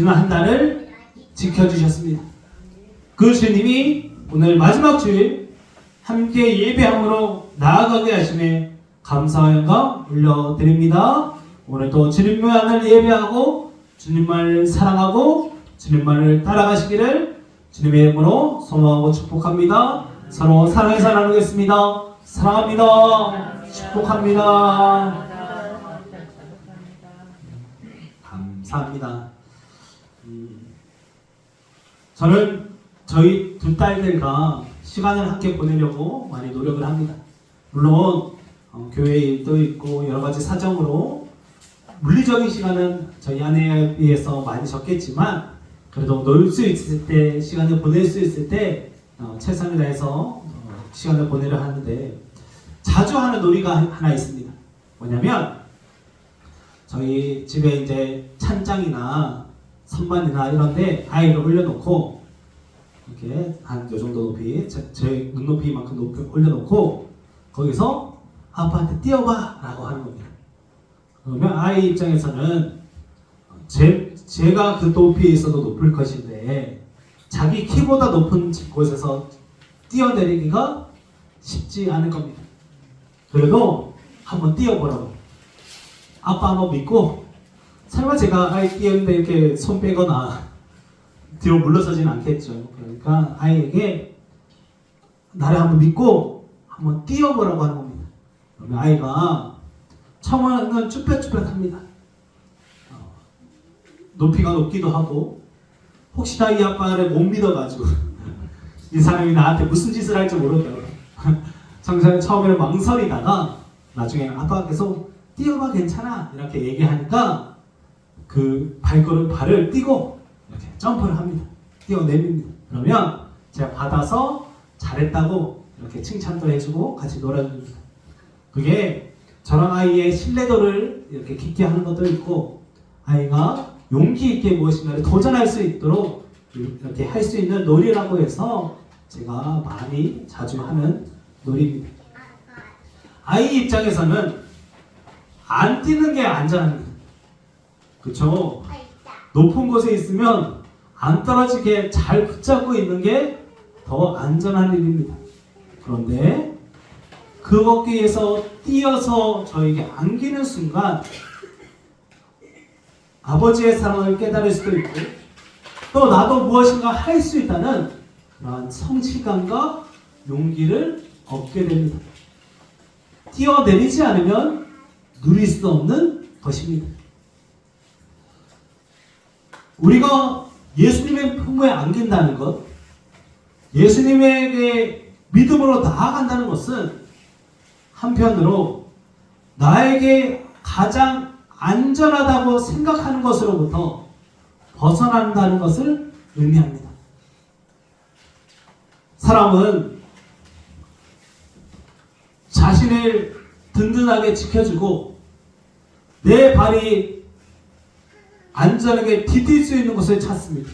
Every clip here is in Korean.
지난 한 달을 지켜주셨습니다. 그 주님이 오늘 마지막 주일 함께 예배함으로 나아가게 하심에 감사와 영광 올려드립니다. 오늘도 주님만을 예배하고 주님만을 사랑하고 주님만을 따라가시기를 주님의 이름으로 소망하고 축복합니다. 서로 사랑해서 나누겠습니다. 사랑합니다. 축복합니다. 감사합니다. 저는 저희 두 딸들과 시간을 함께 보내려고 많이 노력을 합니다. 물론 교회 일도 있고 여러 가지 사정으로 물리적인 시간은 저희 아내에 비해서 많이 적겠지만 그래도 놀 수 있을 때, 시간을 보낼 수 있을 때 최선을 다해서 시간을 보내려 하는데 자주 하는 놀이가 하나 있습니다. 뭐냐면 저희 집에 이제 찬장이나 선반이나 이런데 아이를 올려놓고 이렇게 한 요 정도 높이, 제 눈높이만큼 높이 올려놓고 거기서 아빠한테 뛰어봐 라고 하는 겁니다. 그러면 아이 입장에서는 제가 그 높이에 있어도 높을 것인데 자기 키보다 높은 곳에서 뛰어내리기가 쉽지 않을 겁니다. 그래도 한번 뛰어보라고. 아빠 한번 믿고, 설마 제가 아이 뛰었는데 이렇게 손 빼거나 뒤로 물러서진 않겠죠. 그러니까 아이에게 나를 한번 믿고 한번 뛰어보라고 하는 겁니다. 그러면 아이가 처음에는 쭈뼛쭈뼛합니다. 높이가 높기도 하고 혹시나 이 아빠를 못 믿어가지고 이 사람이 나한테 무슨 짓을 할지 모르더라고요. 처음에는 망설이다가 나중에 아빠가 계속 뛰어봐 괜찮아 이렇게 얘기하니까 그 발을 띄고 이렇게 점프를 합니다. 뛰어내립니다. 그러면 제가 받아서 잘했다고 이렇게 칭찬도 해주고 같이 놀아줍니다. 그게 저랑 아이의 신뢰도를 이렇게 깊게 하는 것도 있고 아이가 용기 있게 무엇인가를 도전할 수 있도록 이렇게 할 수 있는 놀이라고 해서 제가 많이 자주 하는 놀이입니다. 아이 입장에서는 안 뛰는 게 안전합니다. 그렇죠? 높은 곳에 있으면 안 떨어지게 잘 붙잡고 있는 게 더 안전한 일입니다. 그런데 그거기에서 뛰어서 저에게 안기는 순간 아버지의 사랑을 깨달을 수도 있고 또 나도 무엇인가 할 수 있다는 그러한 성취감과 용기를 얻게 됩니다. 뛰어내리지 않으면 누릴 수 없는 것입니다. 우리가 예수님의 품에 안긴다는 것, 예수님에게 믿음으로 나아간다는 것은 한편으로 나에게 가장 안전하다고 생각하는 것으로부터 벗어난다는 것을 의미합니다. 사람은 자신을 든든하게 지켜주고 내 발이 안전하게 디딜 수 있는 곳을 찾습니다.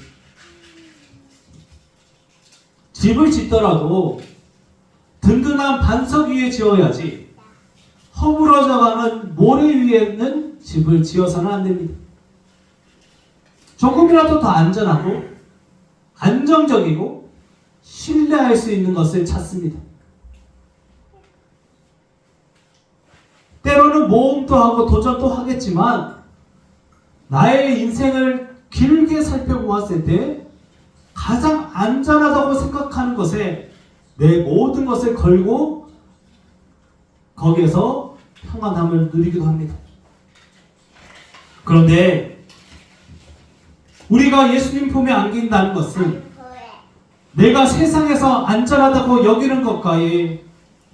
집을 짓더라도 든든한 반석 위에 지어야지 허물어져가는 모래 위에는 집을 지어서는 안 됩니다. 조금이라도 더 안전하고 안정적이고 신뢰할 수 있는 것을 찾습니다. 때로는 모험도 하고 도전도 하겠지만 나의 인생을 길게 살펴보았을 때 가장 안전하다고 생각하는 것에 내 모든 것을 걸고 거기에서 평안함을 누리기도 합니다. 그런데 우리가 예수님 품에 안긴다는 것은 내가 세상에서 안전하다고 여기는 것과의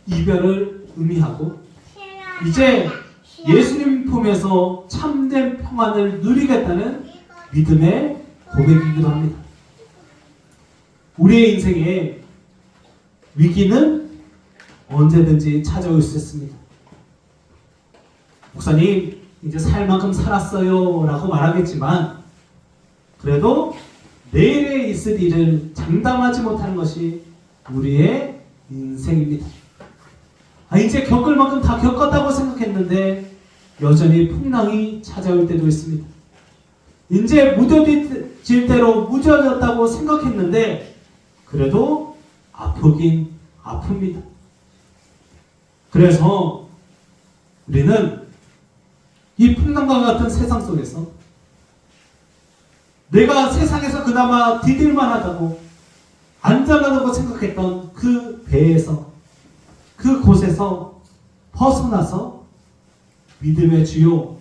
이별을 의미하고 이제 예수님 품에서 참된 평안을 누리겠다는 믿음의 고백이기도 합니다. 우리의 인생에 위기는 언제든지 찾아올 수 있습니다. 목사님, 이제 살 만큼 살았어요 라고 말하겠지만 그래도 내일에 있을 일을 장담하지 못하는 것이 우리의 인생입니다. 이제 겪을 만큼 다 겪었다고 생각했는데 여전히 풍랑이 찾아올 때도 있습니다. 이제 무뎌질 대로 무뎌졌다고 생각했는데 그래도 아프긴 아픕니다. 그래서 우리는 이 풍랑과 같은 세상 속에서 내가 세상에서 그나마 디딜만하다고 안전하다고 생각했던 그 배에서 그곳에서 벗어나서 믿음의 주요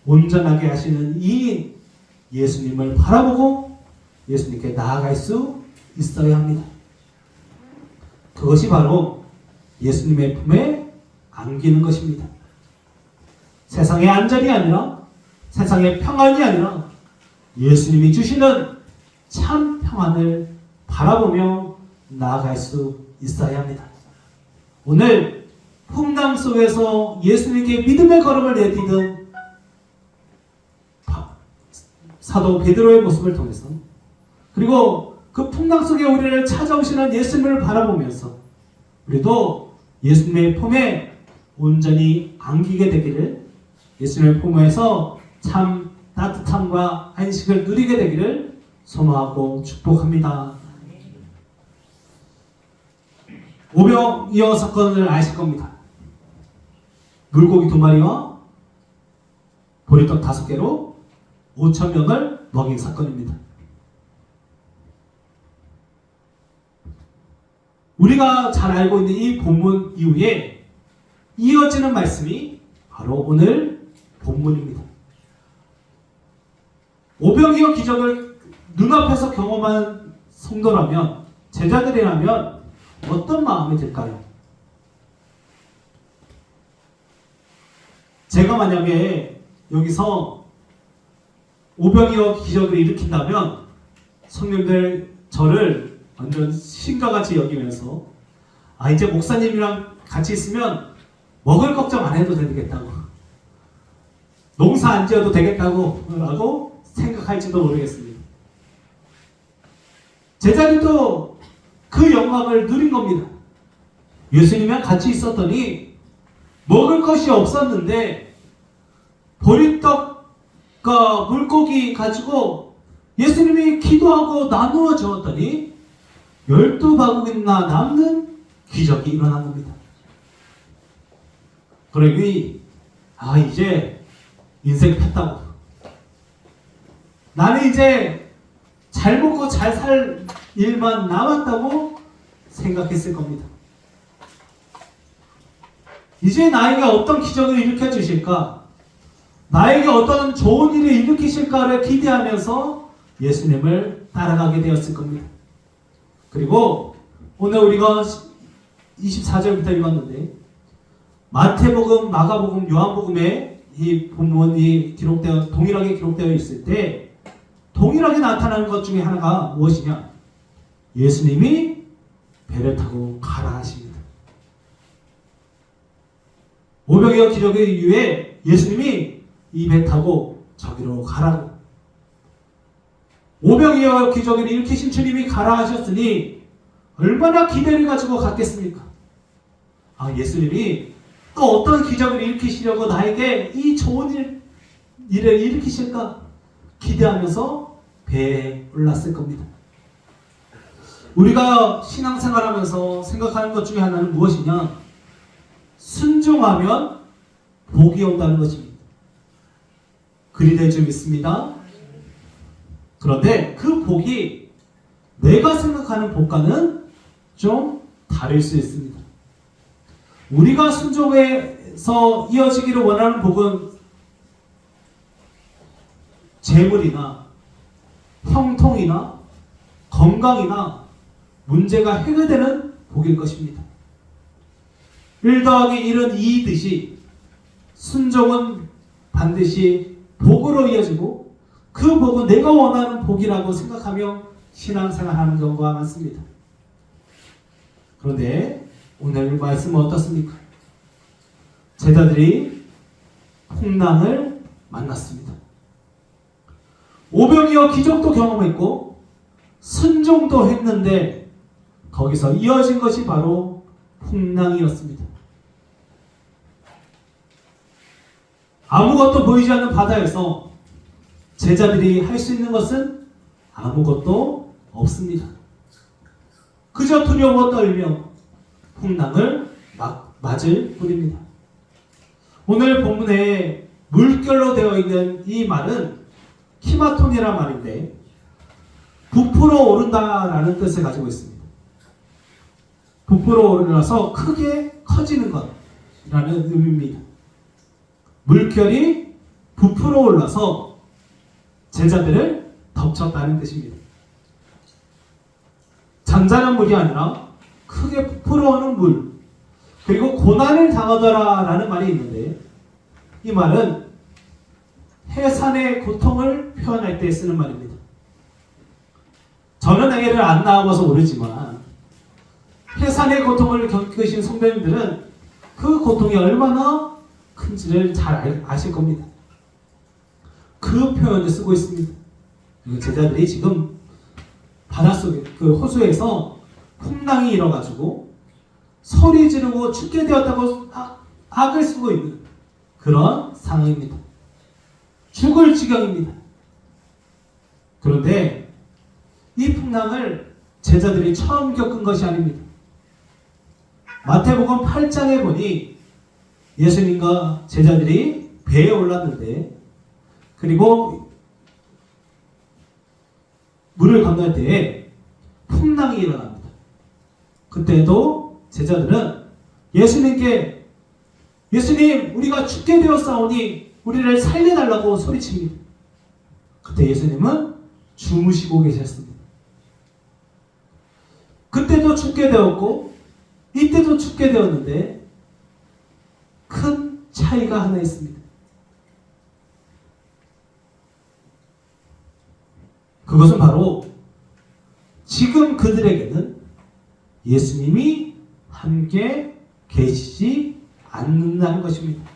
온전하게 하시는 이인 예수님을 바라보고 예수님께 나아갈 수 있어야 합니다. 그것이 바로 예수님의 품에 안기는 것입니다. 세상의 안전이 아니라 세상의 평안이 아니라 예수님이 주시는 참 평안을 바라보며 나아갈 수 있어야 합니다. 오늘 풍랑 속에서 예수님께 믿음의 걸음을 내디딘 사도 베드로의 모습을 통해서 그리고 그 풍랑 속에 우리를 찾아오시는 예수님을 바라보면서 우리도 예수님의 품에 온전히 안기게 되기를, 예수님의 품에서 참 따뜻함과 안식을 누리게 되기를 소망하고 축복합니다. 오병이어 사건을 아실 겁니다. 물고기 2마리와 보리떡 5개로 5,000명을 먹인 사건입니다. 우리가 잘 알고 있는 이 본문 이후에 이어지는 말씀이 바로 오늘 본문입니다. 오병이어 기적을 눈앞에서 경험한 성도라면, 제자들이라면 어떤 마음이 들까요? 제가 만약에 여기서 오병이어 기적을 일으킨다면 성령들 저를 완전 신과같이 여기면서 이제 목사님이랑 같이 있으면 먹을 걱정 안 해도 되겠다고, 농사 안 지어도 되겠다고 라고 생각할지도 모르겠습니다. 제자들도 그 영광을 누린 겁니다. 예수님이랑 같이 있었더니 먹을 것이 없었는데 보리떡과 물고기 가지고 예수님이 기도하고 나누어 주었더니 12바구니나 남는 기적이 일어난 겁니다. 그러니 이제 인생 폈다고, 나는 이제 잘 먹고 잘 살 일만 남았다고 생각했을 겁니다. 이제 나에게 어떤 기적을 일으켜 주실까, 나에게 어떤 좋은 일을 일으키실까를 기대하면서 예수님을 따라가게 되었을 겁니다. 그리고 오늘 우리가 24절부터 읽었는데 마태복음, 마가복음, 요한복음에 이 본문이 동일하게 기록되어 있을 때 동일하게 나타나는 것 중에 하나가 무엇이냐? 예수님이 배를 타고 가라 하십니다. 오병이어 기적의 이후에 예수님이 이 배 타고 저기로 가라고, 오병이어 기적을 일으키신 주님이 가라 하셨으니 얼마나 기대를 가지고 갔겠습니까? 예수님이 또 어떤 기적을 일으키시려고 나에게 이 좋은 일을 일으키실까 기대하면서 배에 올랐을 겁니다. 우리가 신앙생활하면서 생각하는 것 중에 하나는 무엇이냐? 순종하면 복이 온다는 것입니다. 그리 될 줄 믿습니다. 그런데 그 복이 내가 생각하는 복과는 좀 다를 수 있습니다. 우리가 순종에서 이어지기를 원하는 복은 재물이나 형통이나 건강이나 문제가 해결되는 복일 것입니다. 1 더하기 1은 2듯이 순종은 반드시 복으로 이어지고 그 복은 내가 원하는 복이라고 생각하며 신앙생활하는 경우가 많습니다. 그런데 오늘 말씀은 어떻습니까? 제자들이 풍랑을 만났습니다. 오병이어 기적도 경험했고 순종도 했는데 거기서 이어진 것이 바로 풍랑이었습니다. 아무것도 보이지 않는 바다에서 제자들이 할 수 있는 것은 아무것도 없습니다. 그저 두려워 떨며 풍랑을 맞을 뿐입니다. 오늘 본문에 물결로 되어 있는 이 말은 키마톤이란 말인데 부풀어 오른다라는 뜻을 가지고 있습니다. 부풀어 오르면서 크게 커지는 것이라는 의미입니다. 물결이 부풀어 올라서 제자들을 덮쳤다는 뜻입니다. 잔잔한 물이 아니라 크게 부풀어오는 물, 그리고 고난을 당하더라 라는 말이 있는데, 이 말은 해산의 고통을 표현할 때 쓰는 말입니다. 저는 애를 안 낳아봐서 모르지만 해산의 고통을 겪으신 성도님들은 그 고통이 얼마나 큰지를 잘 아실 겁니다. 그 표현을 쓰고 있습니다. 제자들이 지금 바닷속에, 그 호수에서 풍랑이 일어가지고 소리 지르고 죽게 되었다고 악을 쓰고 있는 그런 상황입니다. 죽을 지경입니다. 그런데 이 풍랑을 제자들이 처음 겪은 것이 아닙니다. 마태복음 8장에 보니 예수님과 제자들이 배에 올랐는데, 그리고 물을 건널 때에 풍랑이 일어납니다. 그때도 제자들은 예수님께, 예수님 우리가 죽게 되었사오니 우리를 살려달라고 소리칩니다. 그때 예수님은 주무시고 계셨습니다. 그때도 죽게 되었고 이때도 죽게 되었는데 큰 차이가 하나 있습니다. 그것은 바로 지금 그들에게는 예수님이 함께 계시지 않는다는 것입니다.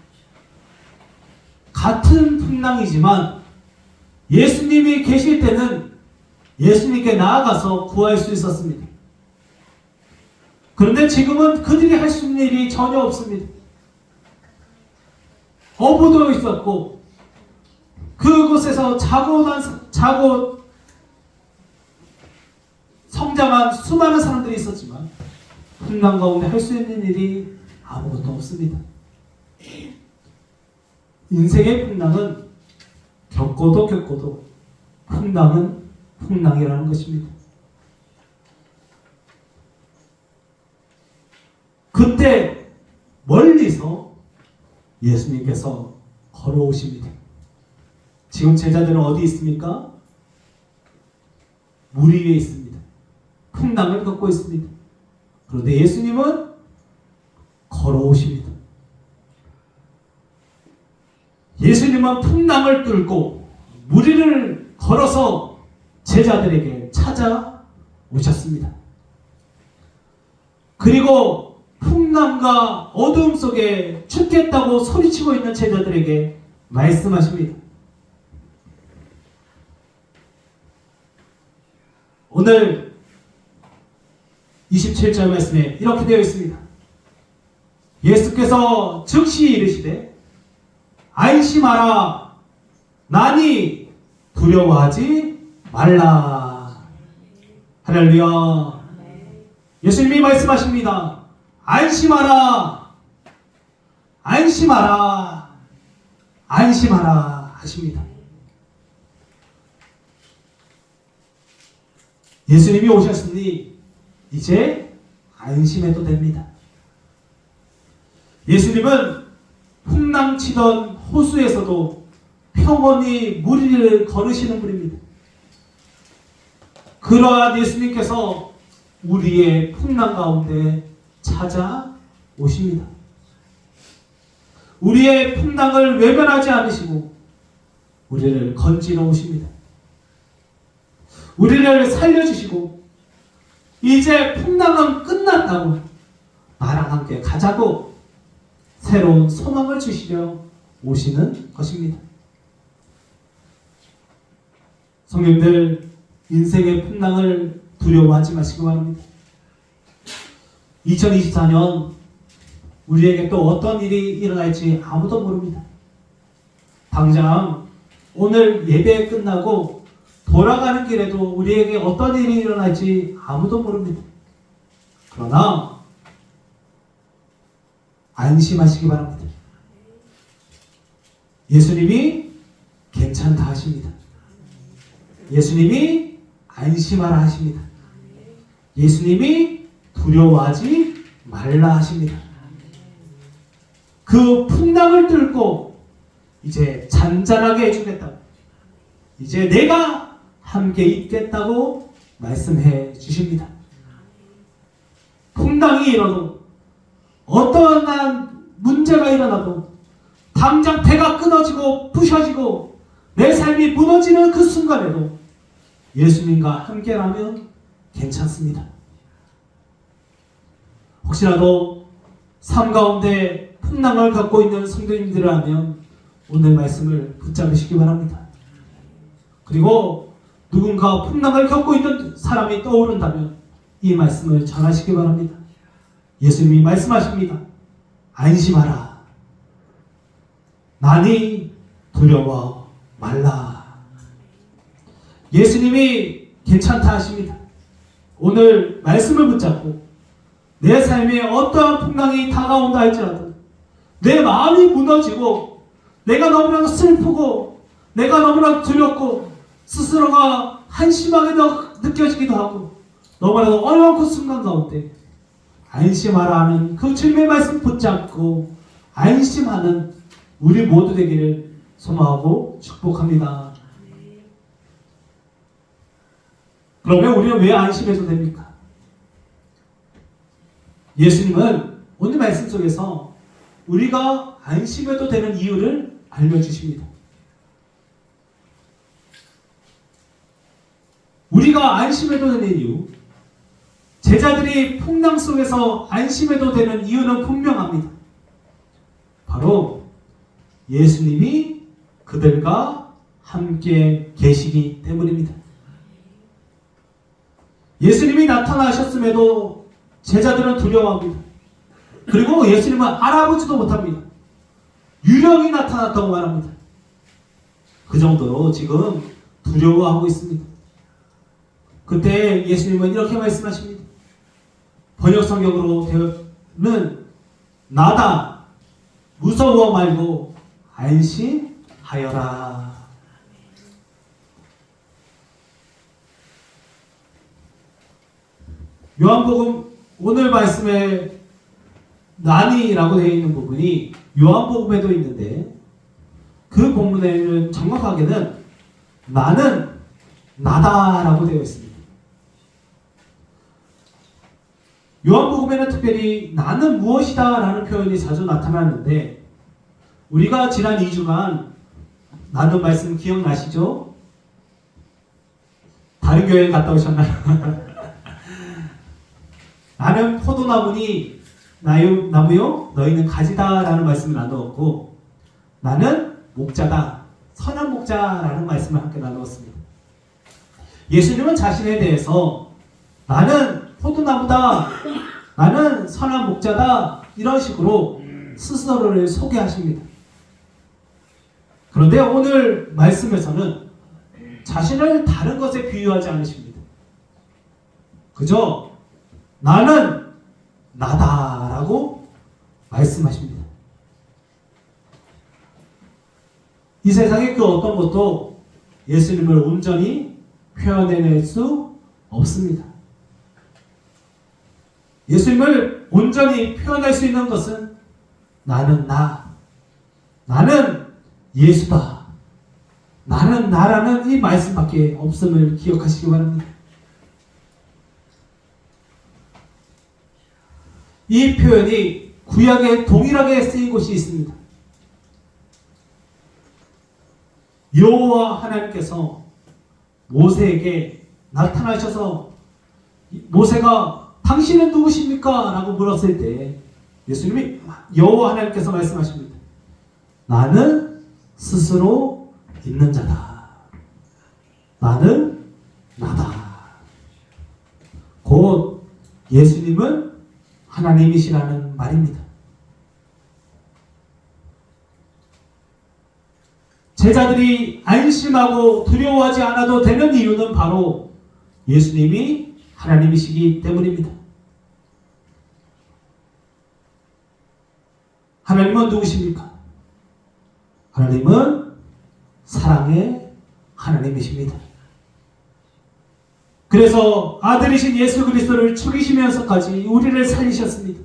같은 풍랑이지만 예수님이 계실 때는 예수님께 나아가서 구할 수 있었습니다. 그런데 지금은 그들이 할 수 있는 일이 전혀 없습니다. 어부도 있었고 그곳에서 자고 성장한 수많은 사람들이 있었지만 풍랑 가운데 할 수 있는 일이 아무것도 없습니다. 인생의 풍랑은 겪어도 풍랑은 풍랑이라는 것입니다. 그때 멀리서 예수님께서 걸어오십니다. 지금 제자들은 어디 있습니까? 물 위에 있습니다. 풍랑을 겪고 있습니다. 그런데 예수님은 걸어오십니다. 예수님은 풍랑을 뚫고 물 위를 걸어서 제자들에게 찾아오셨습니다. 그리고 풍랑과 어두움 속에 죽겠다고 소리치고 있는 제자들에게 말씀하십니다. 오늘 27절 말씀에 이렇게 되어 있습니다. 예수께서 즉시 이르시되 안심하라, 나니 두려워하지 말라. 할렐루야. 예수님이 말씀하십니다. 안심하라, 안심하라, 안심하라 하십니다. 예수님이 오셨으니 이제 안심해도 됩니다. 예수님은 풍랑치던 호수에서도 평온히 물 위를 걸으시는 분입니다. 그러한 예수님께서 우리의 풍랑 가운데 찾아오십니다. 우리의 풍랑을 외면하지 않으시고 우리를 건지러 오십니다. 우리를 살려주시고 이제 풍랑은 끝났다고 나랑 함께 가자고 새로운 소망을 주시려 오시는 것입니다. 성님들, 인생의 풍랑을 두려워하지 마시기 바랍니다. 2024년 우리에게 또 어떤 일이 일어날지 아무도 모릅니다. 당장 오늘 예배 끝나고 돌아가는 길에도 우리에게 어떤 일이 일어날지 아무도 모릅니다. 그러나 안심하시기 바랍니다. 예수님이 괜찮다 하십니다. 예수님이 안심하라 하십니다. 예수님이 두려워하지 말라 하십니다. 그 풍랑을 뚫고 이제 잔잔하게 해주겠다고, 이제 내가 함께 있겠다고 말씀해 주십니다. 풍랑이 일어도, 어떠한 문제가 일어나도, 당장 배가 끊어지고 부셔지고 내 삶이 무너지는 그 순간에도 예수님과 함께라면 괜찮습니다. 혹시라도 삶 가운데 풍랑을 갖고 있는 성도님들이라면 오늘 말씀을 붙잡으시기 바랍니다. 그리고 누군가 풍랑을 겪고 있는 사람이 떠오른다면 이 말씀을 전하시기 바랍니다. 예수님이 말씀하십니다. 안심하라. 나니 두려워 말라. 예수님이 괜찮다 하십니다. 오늘 말씀을 붙잡고 내 삶에 어떠한 풍랑이 다가온다 할지라도, 내 마음이 무너지고 내가 너무나 슬프고 내가 너무나 두렵고 스스로가 한심하게 느껴지기도 하고 너무나도 어려운 그 순간 가운데 안심하라 하는 그 주님의 말씀 붙잡고 안심하는 우리 모두 되기를 소망하고 축복합니다. 그러면 우리는 왜 안심해도 됩니까? 예수님은 오늘 말씀 속에서 우리가 안심해도 되는 이유를 알려주십니다. 우리가 안심해도 되는 이유, 제자들이 풍랑 속에서 안심해도 되는 이유는 분명합니다. 바로 예수님이 그들과 함께 계시기 때문입니다. 예수님이 나타나셨음에도 제자들은 두려워합니다. 그리고 예수님은 알아보지도 못합니다. 유령이 나타났다고 말합니다. 그 정도로 지금 두려워하고 있습니다. 그때 예수님은 이렇게 말씀하십니다. 번역 성경으로는 나다, 무서워 말고 안심하여라. 요한복음 오늘 말씀에 나니라고 되어 있는 부분이 요한복음에도 있는데, 그 본문에는 정확하게는 나는 나다라고 되어 있습니다. 요한복음에는 특별히 나는 무엇이다 라는 표현이 자주 나타나는데, 우리가 지난 2주간 나눈 말씀 기억나시죠? 다른 교회 갔다 오셨나요? 나는 포도나무니 나무요 너희는 가지다 라는 말씀을 나누었고, 나는 목자다, 선한 목자라는 말씀을 함께 나누었습니다. 예수님은 자신에 대해서 나는 포도나무다, 나는 선한 목자다, 이런 식으로 스스로를 소개하십니다. 그런데 오늘 말씀에서는 자신을 다른 것에 비유하지 않으십니다. 그저 나는 나다라고 말씀하십니다. 이 세상의 그 어떤 것도 예수님을 온전히 표현해낼 수 없습니다. 예수님을 온전히 표현할 수 있는 것은 나는 나는 예수다, 나는 나라는 이 말씀밖에 없음을 기억하시기 바랍니다. 이 표현이 구약에 동일하게 쓰인 곳이 있습니다. 여호와 하나님께서 모세에게 나타나셔서 모세가 당신은 누구십니까? 라고 물었을 때 예수님이 여호와 하나님께서 말씀하십니다. 나는 스스로 있는 자다. 나는 나다. 곧 예수님은 하나님이시라는 말입니다. 제자들이 안심하고 두려워하지 않아도 되는 이유는 바로 예수님이 하나님이시기 때문입니다. 하나님은 누구십니까? 하나님은 사랑의 하나님이십니다. 그래서 아들이신 예수 그리스도를 죽이시면서까지 우리를 살리셨습니다.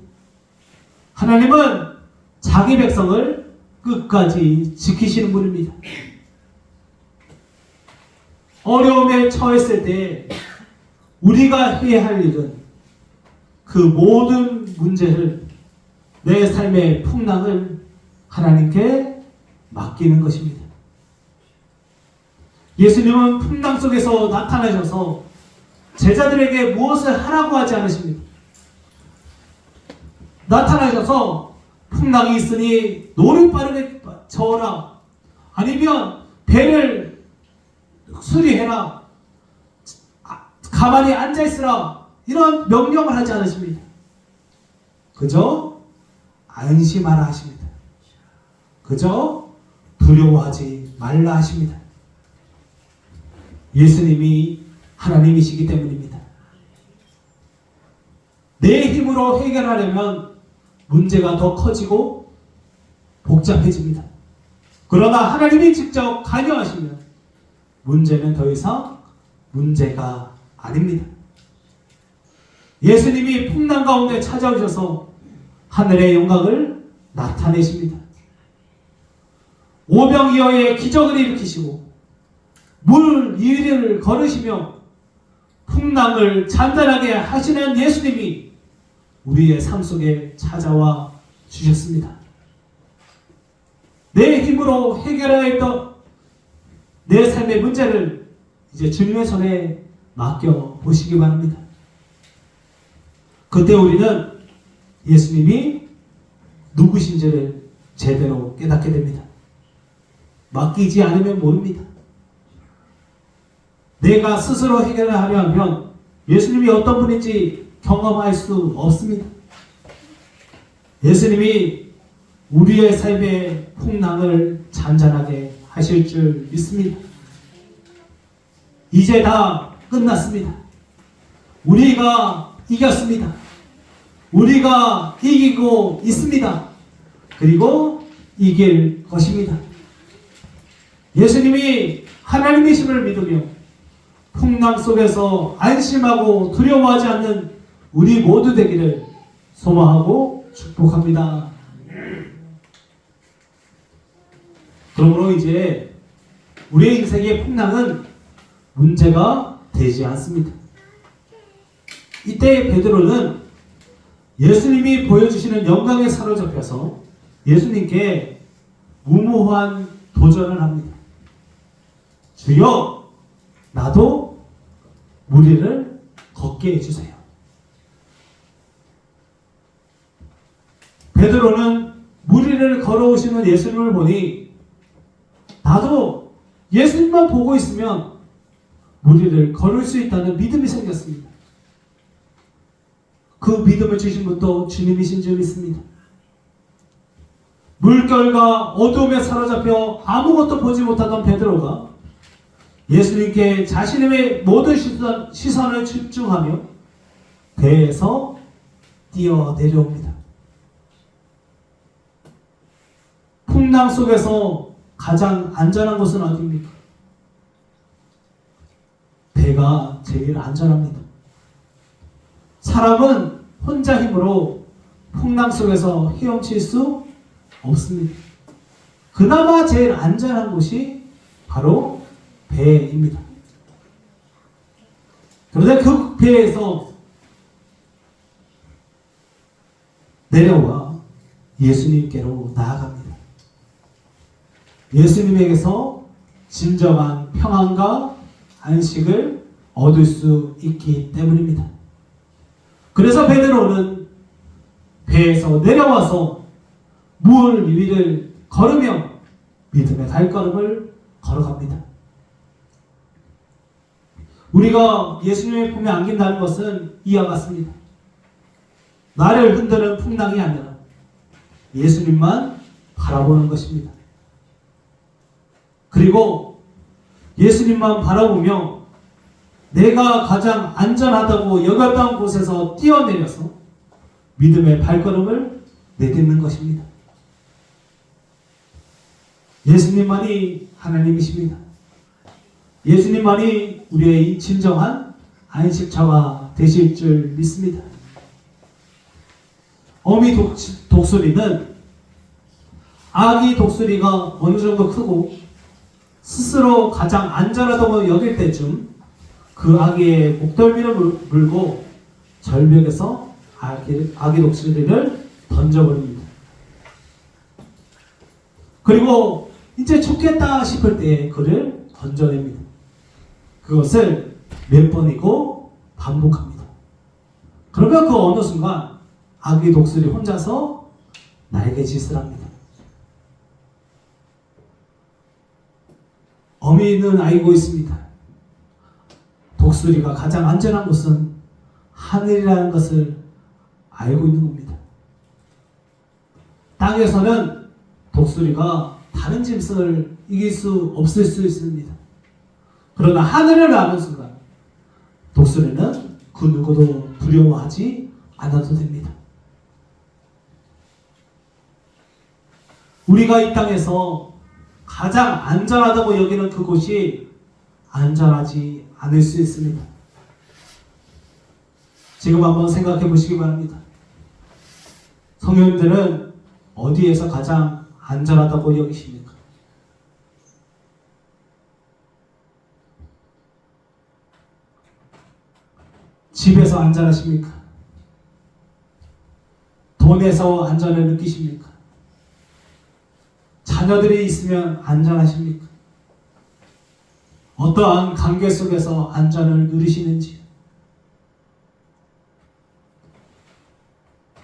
하나님은 자기 백성을 끝까지 지키시는 분입니다. 어려움에 처했을 때 우리가 해야 할 일은 그 모든 문제를, 내 삶의 풍랑을 하나님께 맡기는 것입니다. 예수님은 풍랑 속에서 나타나셔서 제자들에게 무엇을 하라고 하지 않으십니다. 나타나셔서 풍랑이 있으니 노를 빠르게 저어라, 아니면 배를 수리해라, 가만히 앉아있으라, 이런 명령을 하지 않으십니다. 그저 안심하라 하십니다. 그저 두려워하지 말라 하십니다. 예수님이 하나님이시기 때문입니다. 내 힘으로 해결하려면 문제가 더 커지고 복잡해집니다. 그러나 하나님이 직접 관여하시면 문제는 더 이상 문제가 아닙니다. 예수님이 풍랑 가운데 찾아오셔서 하늘의 영광을 나타내십니다. 오병이어의 기적을 일으키시고 물 위를 걸으시며 풍랑을 잔잔하게 하시는 예수님이 우리의 삶 속에 찾아와 주셨습니다. 내 힘으로 해결해야 했던 내 삶의 문제를 이제 주님의 손에 맡겨 보시기 바랍니다. 그때 우리는 예수님이 누구신지를 제대로 깨닫게 됩니다. 맡기지 않으면 모릅니다. 내가 스스로 해결을 하려 하면 예수님이 어떤 분인지 경험할 수 없습니다. 예수님이 우리의 삶의 풍랑을 잔잔하게 하실 줄 믿습니다. 이제 다 끝났습니다. 우리가 이겼습니다. 우리가 이기고 있습니다. 그리고 이길 것입니다. 예수님이 하나님이심을 믿으며 풍랑 속에서 안심하고 두려워하지 않는 우리 모두 되기를 소망하고 축복합니다. 그러므로 이제 우리의 인생의 풍랑은 문제가 되지 않습니다. 이때 베드로는 예수님이 보여주시는 영광에 사로잡혀서 예수님께 무모한 도전을 합니다. 주여, 나도 물 위를 걷게 해주세요. 베드로는 물 위를 걸어오시는 예수님을 보니 나도 예수님만 보고 있으면 물 위를 걸을 수 있다는 믿음이 생겼습니다. 그 믿음을 주신 분도 주님이신 줄 믿습니다. 물결과 어두움에 사로잡혀 아무것도 보지 못하던 베드로가 예수님께 자신의 모든 시선을 집중하며 배에서 뛰어내려옵니다. 풍랑 속에서 가장 안전한 곳은 어디입니까? 배가 제일 안전합니다. 사람은 혼자 힘으로 풍랑 속에서 헤엄칠 수 없습니다. 그나마 제일 안전한 곳이 바로 배입니다. 그런데 그 배에서 내려와 예수님께로 나아갑니다. 예수님에게서 진정한 평안과 안식을 얻을 수 있기 때문입니다. 그래서 베드로는 배에서 내려와서 물 위를 걸으며 믿음의 발걸음을 걸어갑니다. 우리가 예수님의 품에 안긴다는 것은 이와 같습니다. 나를 흔드는 풍랑이 아니라 예수님만 바라보는 것입니다. 그리고 예수님만 바라보며 내가 가장 안전하다고 여겼던 곳에서 뛰어내려서 믿음의 발걸음을 내딛는 것입니다. 예수님만이 하나님이십니다. 예수님만이 우리의 진정한 안식처가 되실 줄 믿습니다. 어미 독수리는 아기 독수리가 어느 정도 크고 스스로 가장 안전하다고 여길 때쯤 그 아기의 목덜미를 물고 절벽에서 아기 독수리를 던져버립니다. 그리고 이제 죽겠다 싶을 때 그를 던져냅니다. 그것을 몇 번이고 반복합니다. 그러면 그 어느 순간 아기 독수리 혼자서 날개짓을 합니다. 어미는 알고 있습니다. 독수리가 가장 안전한 곳은 하늘이라는 것을 알고 있는 겁니다. 땅에서는 독수리가 다른 짐승을 이길 수 없을 수 있습니다. 그러나 하늘을 아는 순간 독수리는 그 누구도 두려워하지 않아도 됩니다. 우리가 이 땅에서 가장 안전하다고 여기는 그곳이 안전하지 않을 수 있습니다. 지금 한번 생각해 보시기 바랍니다. 성도님들은 어디에서 가장 안전하다고 여기십니까? 집에서 안전하십니까? 돈에서 안전을 느끼십니까? 자녀들이 있으면 안전하십니까? 어떠한 관계 속에서 안전을 누리시는지,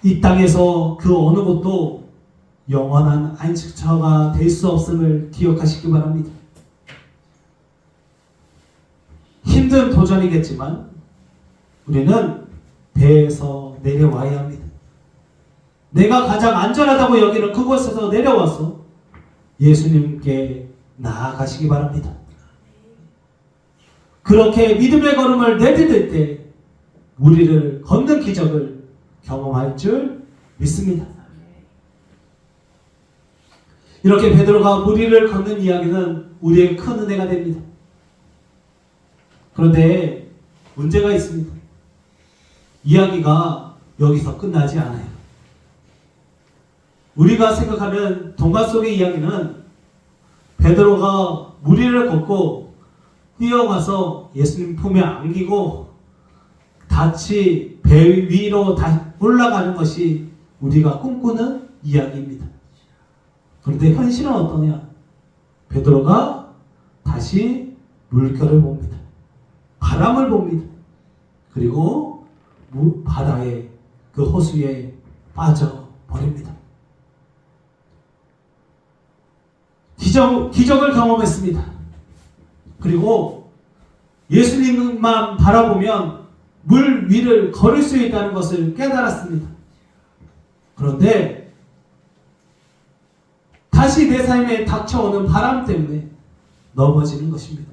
이 땅에서 그 어느 곳도 영원한 안식처가 될 수 없음을 기억하시기 바랍니다. 힘든 도전이겠지만 우리는 배에서 내려와야 합니다. 내가 가장 안전하다고 여기는 그곳에서 내려와서 예수님께 나아가시기 바랍니다. 그렇게 믿음의 걸음을 내디딜 때 우리를 걷는 기적을 경험할 줄 믿습니다. 이렇게 베드로가 무리를 걷는 이야기는 우리의 큰 은혜가 됩니다. 그런데 문제가 있습니다. 이야기가 여기서 끝나지 않아요. 우리가 생각하는 동화 속의 이야기는 베드로가 무리를 걷고 뛰어가서 예수님 품에 안기고 같이 배 위로 올라가는 것이 우리가 꿈꾸는 이야기입니다. 그런데 현실은 어떠냐? 베드로가 다시 물결을 봅니다. 바람을 봅니다. 그리고 바다에 그 호수에 빠져버립니다. 기적을 경험했습니다. 그리고 예수님만 바라보면 물 위를 걸을 수 있다는 것을 깨달았습니다. 그런데 다시 내 삶에 닥쳐오는 바람 때문에 넘어지는 것입니다.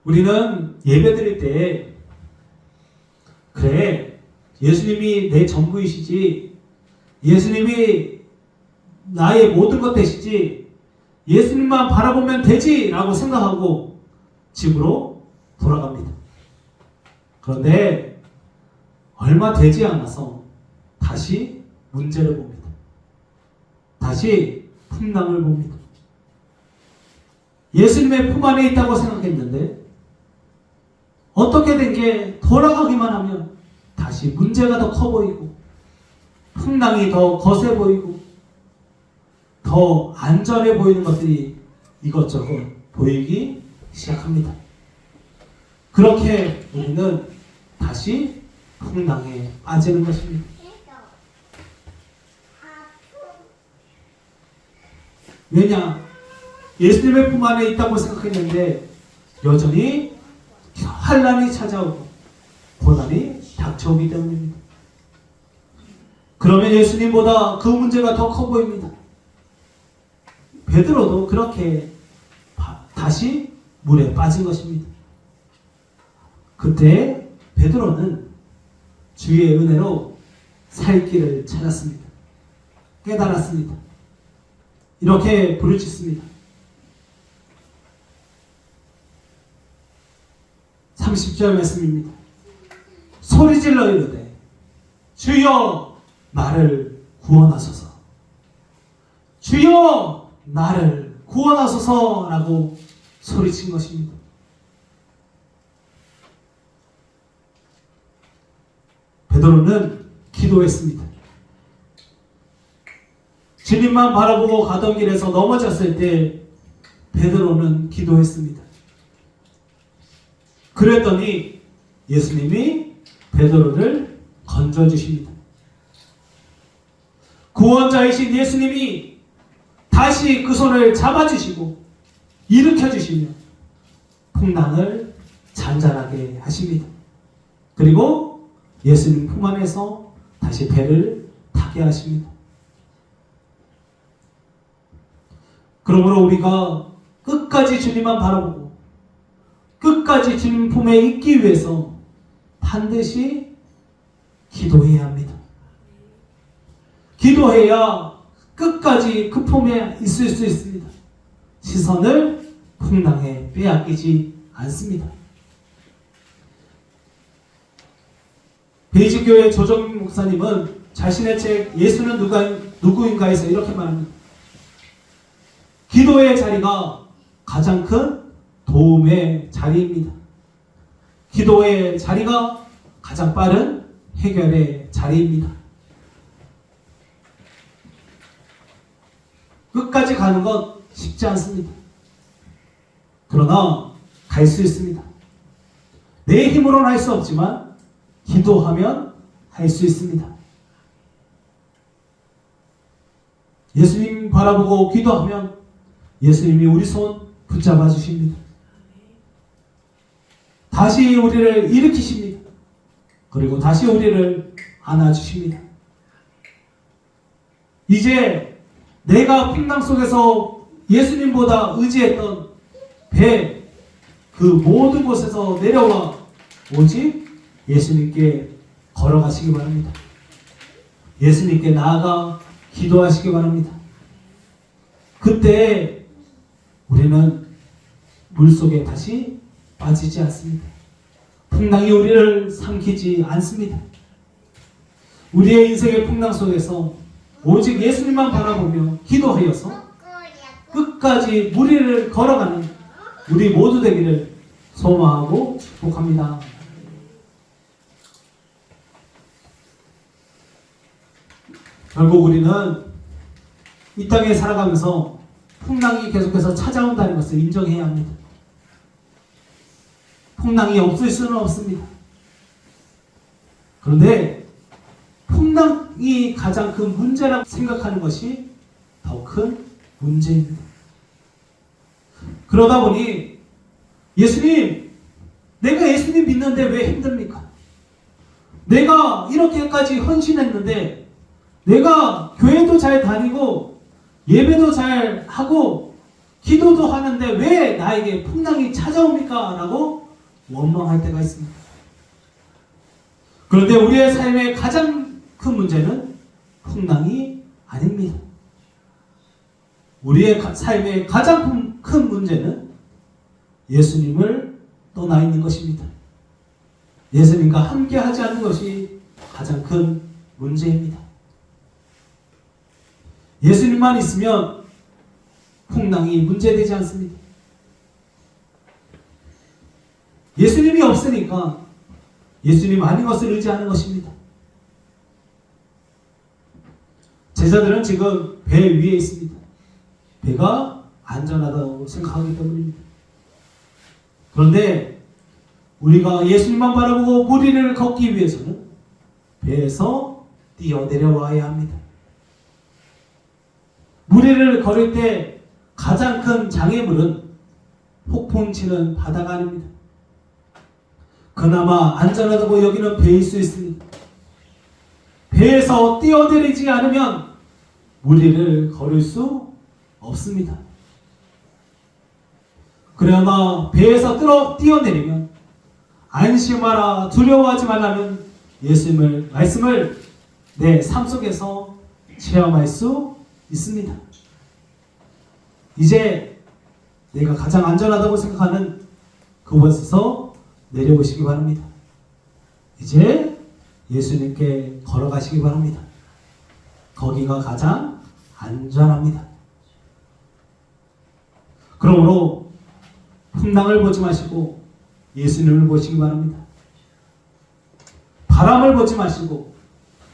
우리는 예배드릴 때 그래, 예수님이 내 전부이시지, 예수님이 나의 모든 것 되시지, 예수님만 바라보면 되지 라고 생각하고 집으로 돌아갑니다. 그런데 얼마 되지 않아서 다시 문제를 봅니다. 다시 풍랑을 봅니다. 예수님의 품 안에 있다고 생각했는데 어떻게 된 게 돌아가기만 하면 다시 문제가 더 커 보이고 풍랑이 더 거세 보이고 더 안전해 보이는 것들이 이것저것 보이기 시작합니다. 그렇게 우리는 다시 풍랑에 빠지는 것입니다. 왜냐? 예수님의 품 안에 있다고 생각했는데 여전히 환난이 찾아오고 고난이 닥쳐오기 때문입니다. 그러면 예수님보다 그 문제가 더 커 보입니다. 베드로도 그렇게 다시 물에 빠진 것입니다. 그때 베드로는 주의 은혜로 살 길을 찾았습니다. 깨달았습니다. 이렇게 부르짖습니다. 30절 말씀입니다. 소리질러 이르되 주여 나를 구원하소서. 주여 나를 구원하소서라고 소리친 것입니다. 베드로는 기도했습니다. 주님만 바라보고 가던 길에서 넘어졌을 때 베드로는 기도했습니다. 그랬더니 예수님이 베드로를 건져주십니다. 구원자이신 예수님이 다시 그 손을 잡아주시고 일으켜주시며 풍랑을 잔잔하게 하십니다. 그리고 예수님 품 안에서 다시 배를 타게 하십니다. 그러므로 우리가 끝까지 주님만 바라보고 끝까지 주님 품에 있기 위해서 반드시 기도해야 합니다. 기도해야 끝까지 그 품에 있을 수 있습니다. 시선을 풍랑에 빼앗기지 않습니다. 베이직교회 조정민 목사님은 자신의 책 예수는 누구인가에서 이렇게 말합니다. 기도의 자리가 가장 큰 도움의 자리입니다. 기도의 자리가 가장 빠른 해결의 자리입니다. 끝까지 가는 건 쉽지 않습니다. 그러나 갈 수 있습니다. 내 힘으로는 할 수 없지만 기도하면 할 수 있습니다. 예수님 바라보고 기도하면 예수님이 우리 손 붙잡아 주십니다. 다시 우리를 일으키십니다. 그리고 다시 우리를 안아주십니다. 이제 내가 풍랑 속에서 예수님보다 의지했던 배, 그 모든 곳에서 내려와 오직 예수님께 걸어가시기 바랍니다. 예수님께 나아가 기도하시기 바랍니다. 그때 우리는 물속에 다시 빠지지 않습니다. 풍랑이 우리를 삼키지 않습니다. 우리의 인생의 풍랑 속에서 오직 예수님만 바라보며 기도하여서 끝까지 무리를 걸어가는 우리 모두 되기를 소망하고 축복합니다. 결국 우리는 이 땅에 살아가면서 풍랑이 계속해서 찾아온다는 것을 인정해야 합니다. 풍랑이 없을 수는 없습니다. 그런데 풍랑이 가장 큰 문제라고 생각하는 것이 더 큰 문제입니다. 그러다 보니 예수님, 내가 예수님 믿는데 왜 힘듭니까? 내가 이렇게까지 헌신했는데 내가 교회도 잘 다니고 예배도 잘 하고 기도도 하는데 왜 나에게 풍랑이 찾아옵니까? 라고 원망할 때가 있습니다. 그런데 우리의 삶의 가장 큰 문제는 풍랑이 아닙니다. 우리의 삶의 가장 큰 문제는 예수님을 떠나 있는 것입니다. 예수님과 함께 하지 않는 것이 가장 큰 문제입니다. 예수님만 있으면 풍랑이 문제되지 않습니다. 예수님이 없으니까 예수님 아닌 것을 의지하는 것입니다. 제자들은 지금 배 위에 있습니다. 배가 안전하다고 생각하기 때문입니다. 그런데 우리가 예수님만 바라보고 무리를 걷기 위해서는 배에서 뛰어내려와야 합니다. 무리를 걸을 때 가장 큰 장애물은 폭풍 치는 바다가 아닙니다. 그나마 안전하다고 여기는 배일 수 있습니다. 배에서 뛰어내리지 않으면 무리를 걸을 수 없습니다. 그러나 배에서 뛰어내리면 안심하라 두려워하지 말라는 예수님의 말씀을 내 삶 속에서 체험할 수 있습니다. 이제 내가 가장 안전하다고 생각하는 그곳에서 내려오시기 바랍니다. 이제 예수님께 걸어가시기 바랍니다. 거기가 가장 안전합니다. 그러므로 풍랑을 보지 마시고 예수님을 보시기 바랍니다. 바람을 보지 마시고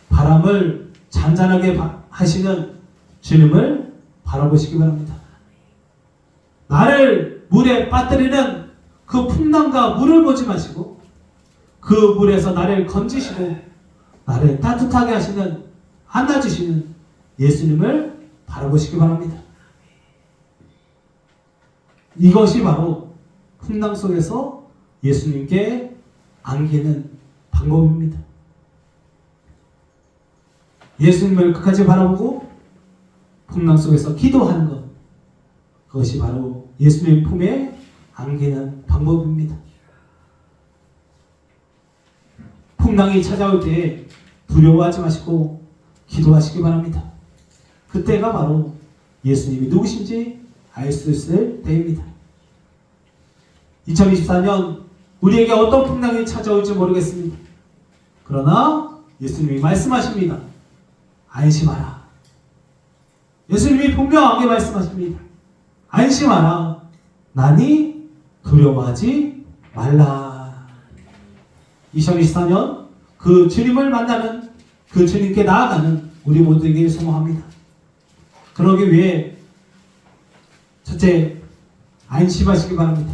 바람을 잔잔하게 하시는 주님을 바라보시기 바랍니다. 나를 물에 빠뜨리는 그 풍랑과 물을 보지 마시고 그 물에서 나를 건지시고 나를 따뜻하게 하시는, 안아주시는 예수님을 바라보시기 바랍니다. 이것이 바로 풍랑 속에서 예수님께 안기는 방법입니다. 예수님을 끝까지 바라보고 풍랑 속에서 기도하는 것, 그것이 바로 예수님 품에 안기는 방법입니다. 풍랑이 찾아올 때 두려워하지 마시고 기도하시기 바랍니다. 그때가 바로 예수님이 누구신지 알 수 있을 때입니다. 2024년 우리에게 어떤 풍랑이 찾아올지 모르겠습니다. 그러나 예수님이 말씀하십니다. 안심하라. 예수님이 분명하게 말씀하십니다. 안심하라. 나니 두려워하지 말라. 2024년 그 주님을 만나는, 그 주님께 나아가는 우리 모두에게 소망합니다. 그러기 위해 첫째, 안심하시기 바랍니다.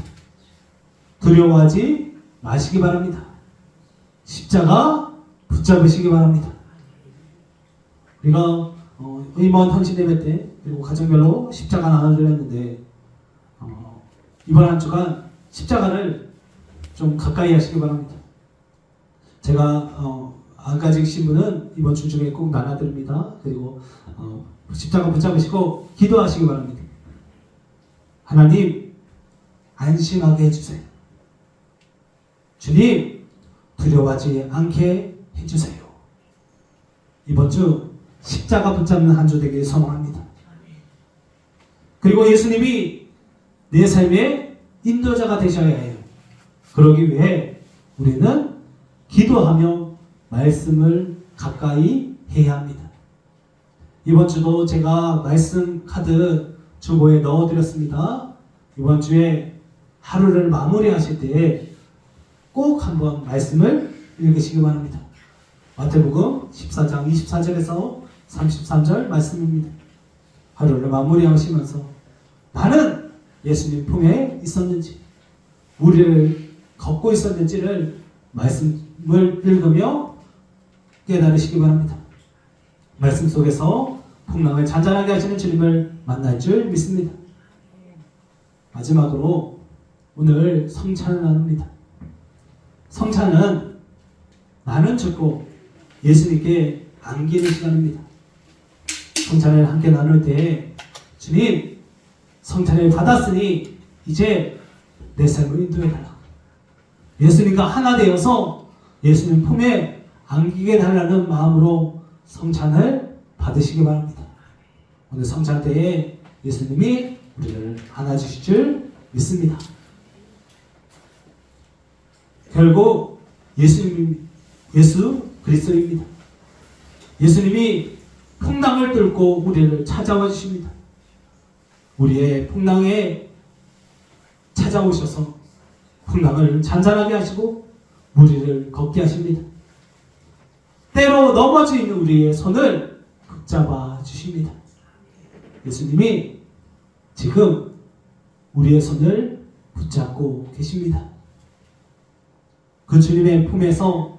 두려워하지 마시기 바랍니다. 십자가 붙잡으시기 바랍니다. 우리가 임원 헌신 예배 때 그리고 가정별로 십자가 나눠드렸는데 이번 한 주간 십자가를 좀 가까이 하시기 바랍니다. 제가 안 가지신 분은 이번 주 중에 꼭 나눠드립니다. 그리고 십자가 붙잡으시고 기도하시기 바랍니다. 하나님, 안심하게 해주세요. 주님, 두려워하지 않게 해주세요. 이번 주 십자가 붙잡는 한 주 되길 소망합니다. 그리고 예수님이 내 삶의 인도자가 되셔야 해요. 그러기 위해 우리는 기도하며 말씀을 가까이 해야 합니다. 이번 주도 제가 말씀 카드 주보에 넣어드렸습니다. 이번 주에 하루를 마무리하실 때 꼭 한번 말씀을 읽으시기 바랍니다. 마태복음 14장 24절에서 33절 말씀입니다. 하루를 마무리하시면서 나는 예수님 품에 있었는지, 우리를 걷고 있었는지를 말씀을 읽으며 깨달으시기 바랍니다. 말씀 속에서 풍랑을 잔잔하게 하시는 주님을 만날 줄 믿습니다. 마지막으로 오늘 성찬을 나눕니다. 성찬은 나는 죽고 예수님께 안기는 시간입니다. 성찬을 함께 나눌 때 주님, 성찬을 받았으니 이제 내 삶을 인도해달라. 예수님과 하나 되어서 예수님 품에 안기게 달라는 마음으로 성찬을 받으시기 바랍니다. 오늘 성찬 때에 예수님이 우리를 안아주실 줄 믿습니다. 결국 예수 그리스도입니다. 예수님이 풍랑을 뚫고 우리를 찾아와 주십니다. 우리의 풍랑에 찾아오셔서 풍랑을 잔잔하게 하시고 우리를 걷게 하십니다. 때로 넘어져 있는 우리의 손을 붙잡아 주십니다. 예수님이 지금 우리의 손을 붙잡고 계십니다. 그 주님의 품에서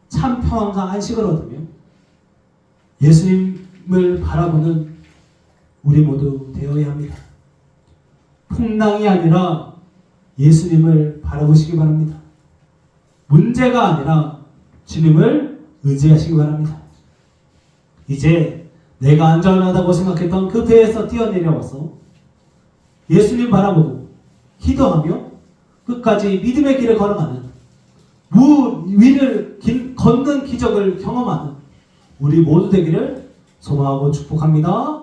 참 평안과 안식을 얻으며 예수님을 바라보는 우리 모두 되어야 합니다. 풍랑이 아니라 예수님을 바라보시기 바랍니다. 문제가 아니라 주님을 의지하시기 바랍니다. 이제 내가 안전하다고 생각했던 그 배에서 뛰어내려와서 예수님 바라보고 기도하며 끝까지 믿음의 길을 걸어가는 무 위를 걷는 기적을 경험하는 우리 모두 되기를 소망하고 축복합니다.